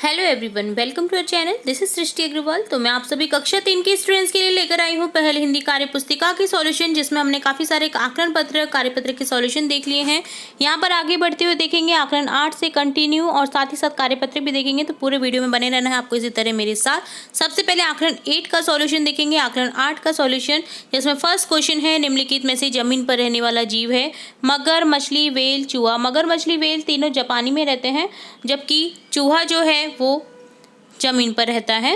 Hello everyone, welcome to our channel. This is Srishti Agarwal. तो मैं आप सभी कक्षा 3 के स्टूडेंट्स के लिए लेकर आई हूँ पहले हिंदी कार्य पुस्तिका की सॉल्यूशन, जिसमें हमने काफ़ी सारे आकलन पत्र कार्यपत्र के सॉल्यूशन देख लिए हैं। यहाँ पर आगे बढ़ते हुए देखेंगे आकलन 8 से कंटिन्यू और साथ ही साथ कार्यपत्र भी देखेंगे। तो पूरे वीडियो में बने रहना है आपको इसी तरह मेरे साथ। सबसे पहले आकलन 8 का सॉल्यूशन देखेंगे। आकलन 8 का सॉल्यूशन, जिसमें फर्स्ट क्वेश्चन है, निम्नलिखित में से जमीन पर रहने वाला जीव है। मगर, मछली, व्हेल, चूहा। मगर, मछली, व्हेल तीनों जापानी में रहते हैं, जबकि चूहा जो है वो जमीन पर रहता है।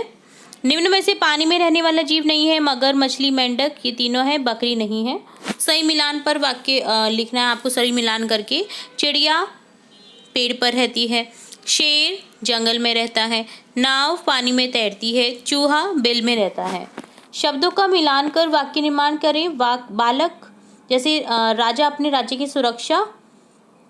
निम्न में से पानी में रहने वाला जीव नहीं है। मगर, मछली, मेंढक ये तीनों है, बकरी नहीं है। सही मिलान पर वाक्य लिखना है आपको, सही मिलान करके। चिड़िया पेड़ पर रहती है। शेर जंगल में रहता है। नाव पानी में तैरती है। चूहा बिल में रहता है। शब्दों का मिलान कर वाक्य निर्माण करें। बालक, जैसे राजा अपने राज्य की सुरक्षा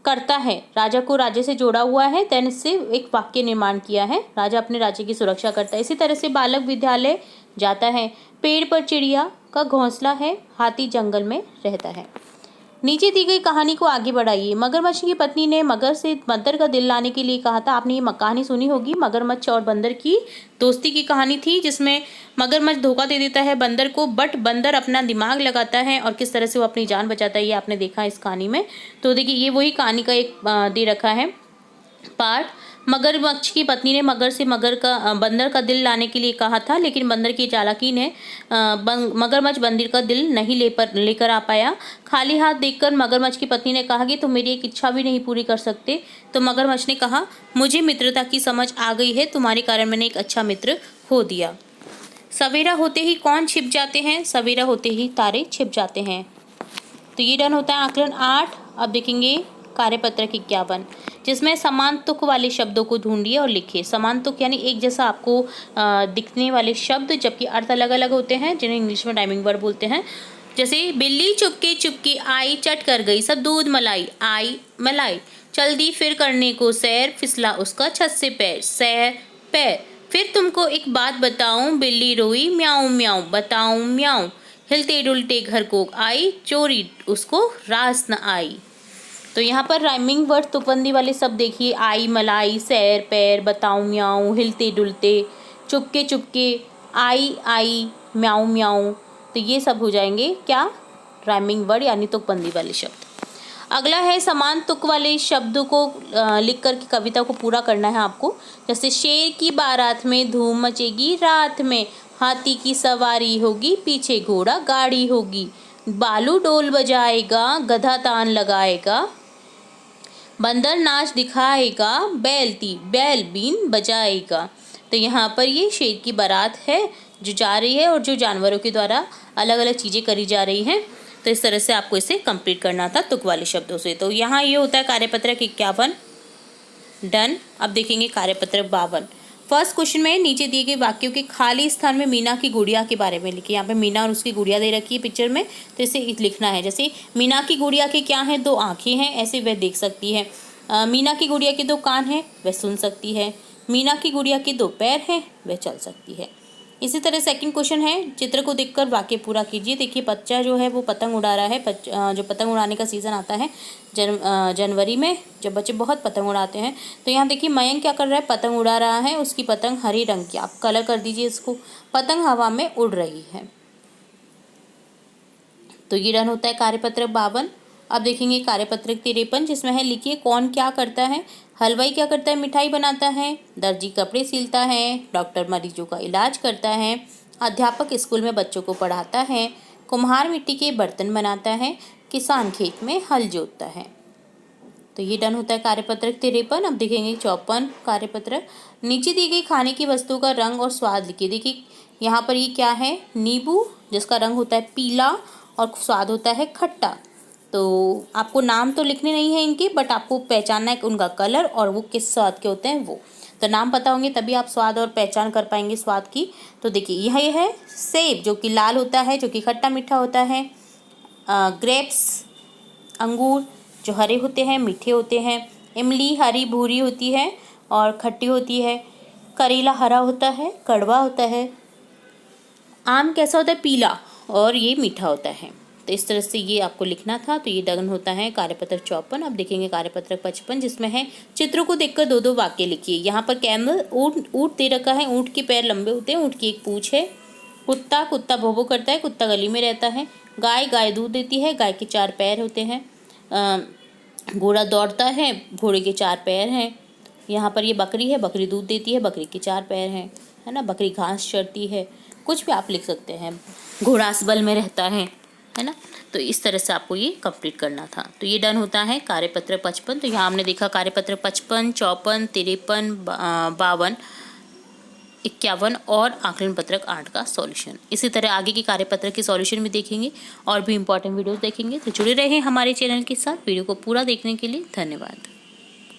करता है, राजा को राज्य से जोड़ा हुआ है, देन इससे एक वाक्य निर्माण किया है। राजा अपने राज्य की सुरक्षा करता है। इसी तरह से बालक विद्यालय जाता है। पेड़ पर चिड़िया का घोंसला है। हाथी जंगल में रहता है। नीचे दी गई कहानी को आगे बढ़ाइए। मगरमच्छ की पत्नी ने मगर से बंदर का दिल लाने के लिए कहा था। आपने ये कहानी सुनी होगी, मगरमच्छ और बंदर की दोस्ती की कहानी थी, जिसमें मगरमच्छ धोखा दे देता है बंदर को, बट बंदर अपना दिमाग लगाता है और किस तरह से वो अपनी जान बचाता है, ये आपने देखा इस कहानी में। तो देखिए, ये वही कहानी का एक दे रखा है पार्ट। मगरमच्छ की पत्नी ने बंदर का दिल लाने के लिए कहा था, लेकिन बंदर की चालाकी ने मगरमच्छ बंदर का दिल नहीं लेकर आ पाया। खाली हाथ देखकर मगरमच्छ की पत्नी ने कहा कि तुम मेरी एक इच्छा भी नहीं पूरी कर सकते। तो मगरमच्छ ने कहा, मुझे मित्रता की समझ आ गई है, तुम्हारे कारण मैंने एक अच्छा मित्र खो दिया। सवेरा होते ही कौन छिप जाते हैं? सवेरा होते ही तारे छिप जाते हैं। तो ये डन होता है आकलन 8। अब देखेंगे कार्यपत्र 51, जिसमें समान तुक वाले शब्दों को ढूंढिए और लिखिए। समान तुक यानी एक जैसा आपको दिखने वाले शब्द, जबकि अर्थ अलग अलग होते हैं, जिन्हें इंग्लिश में राइमिंग वर्ड बोलते हैं। जैसे बिल्ली चुपके चुपके आई, चट कर गई सब दूध मलाई, आई मलाई। चल दी फिर करने को सैर, फिसला उसका छत से पैर, सैर पैर। फिर तुमको एक बात बताऊं, बिल्ली रोई म्याऊं म्याऊं, बताऊं म्याऊं। हिलते डुलते घर को आई, चोरी उसको रास न आई। तो यहाँ पर राइमिंग वर्ड तुकबंदी वाले सब देखिए, आई मलाई, सैर पैर, बताऊं म्याऊं, हिलते डुलते, चुपके चुपके, आई आई, म्याऊं म्याऊं। तो ये सब हो जाएंगे क्या? राइमिंग वर्ड यानी तुकबंदी वाले शब्द। अगला है समान तुक वाले शब्दों को लिख कर के कविता को पूरा करना है आपको। जैसे शेर की बारात में धूम मचेगी रात में, हाथी की सवारी होगी पीछे घोड़ा गाड़ी होगी, बालू डोल बजाएगा गधा तान लगाएगा, बंदर नाच दिखाएगा बैल बीन बजाएगा। तो यहाँ पर ये शेर की बारात है जो जा रही है और जो जानवरों के द्वारा अलग अलग चीज़ें करी जा रही हैं। तो इस तरह से आपको इसे कंप्लीट करना था तुक वाले शब्दों से। तो यहाँ ये होता है कार्यपत्र 51 डन। अब देखेंगे कार्यपत्र 52। फर्स्ट क्वेश्चन में नीचे दिए गए वाक्यों के खाली स्थान में मीना की गुड़िया के बारे में लिखिए। यहाँ पे मीना और उसकी गुड़िया दे रखी है पिक्चर में, तो इसे लिखना है। जैसे मीना की गुड़िया के क्या हैं? 2 आँखें हैं, ऐसे वह देख सकती है। मीना की गुड़िया के 2 कान हैं, वह सुन सकती है। मीना की गुड़िया के 2 पैर हैं, वह चल सकती है। इसी तरह सेकंड क्वेश्चन है, चित्र को देखकर वाक्य पूरा कीजिए। देखिए, बच्चा जो है वो पतंग उड़ा रहा है। जो पतंग उड़ाने का सीज़न आता है जनवरी में, जब बच्चे बहुत पतंग उड़ाते हैं। तो यहाँ देखिए मयंक क्या कर रहा है? पतंग उड़ा रहा है। उसकी पतंग हरे रंग की, आप कलर कर दीजिए इसको। पतंग हवा में उड़ रही है। तो ये डन होता है कार्यपत्र 52। अब देखेंगे कार्यपत्र 53, जिसमें है लिखिए कौन क्या करता है। हलवाई क्या करता है? मिठाई बनाता है। दर्जी कपड़े सिलता है। डॉक्टर मरीजों का इलाज करता है। अध्यापक स्कूल में बच्चों को पढ़ाता है। कुम्हार मिट्टी के बर्तन बनाता है। किसान खेत में हल जोतता है। तो ये डन होता है कार्यपत्र 53। अब देखेंगे 54 कार्यपत्र। नीचे दी गई खाने की वस्तु का रंग और स्वाद लिखिए। देखिए यहाँ पर ये क्या है? नींबू, जिसका रंग होता है पीला और स्वाद होता है खट्टा। तो आपको नाम तो लिखने नहीं है इनके, बट आपको पहचानना है उनका कलर और वो किस स्वाद के होते हैं वो। तो नाम पता होंगे तभी आप स्वाद और पहचान कर पाएंगे स्वाद की। तो देखिए यह है सेब, जो कि लाल होता है, जो कि खट्टा मीठा होता है। ग्रेप्स अंगूर, जो हरे होते हैं, मीठे होते हैं। इमली हरी भूरी होती है और खट्टी होती है। करेला हरा होता है, कड़वा होता है। आम कैसा होता है? पीला, और ये मीठा होता है। तो इस तरह से ये आपको लिखना था। तो ये डन होता है कार्यपत्र 54। अब देखेंगे कार्यपत्र 55 जिसमें है चित्रों को देखकर 2-2 वाक्य लिखिए। यहाँ पर कैमल ऊँट दे रखा है, ऊँट के पैर लंबे होते हैं, ऊँट की एक पूँछ है। कुत्ता भों करता है, कुत्ता गली में रहता है। गाय दूध देती है, गाय के 4 पैर होते हैं। घोड़ा दौड़ता है, घोड़े के 4 पैर हैं। यहाँ पर ये बकरी है, बकरी दूध देती है, बकरी के 4 पैर हैं, है ना। बकरी घास चरती है, कुछ भी आप लिख सकते हैं। घोड़ा असबल में रहता है ना। तो इस तरह से आपको ये कंप्लीट करना था। तो ये डन होता है कार्यपत्र 55। तो यहाँ हमने देखा कार्यपत्र 55, 54, 53, 52, 51 और आकलन पत्रक 8 का सॉल्यूशन। इसी तरह आगे की कार्यपत्र के सॉल्यूशन भी देखेंगे और भी इंपॉर्टेंट वीडियोस देखेंगे। तो जुड़े रहें हमारे चैनल के साथ। वीडियो को पूरा देखने के लिए धन्यवाद।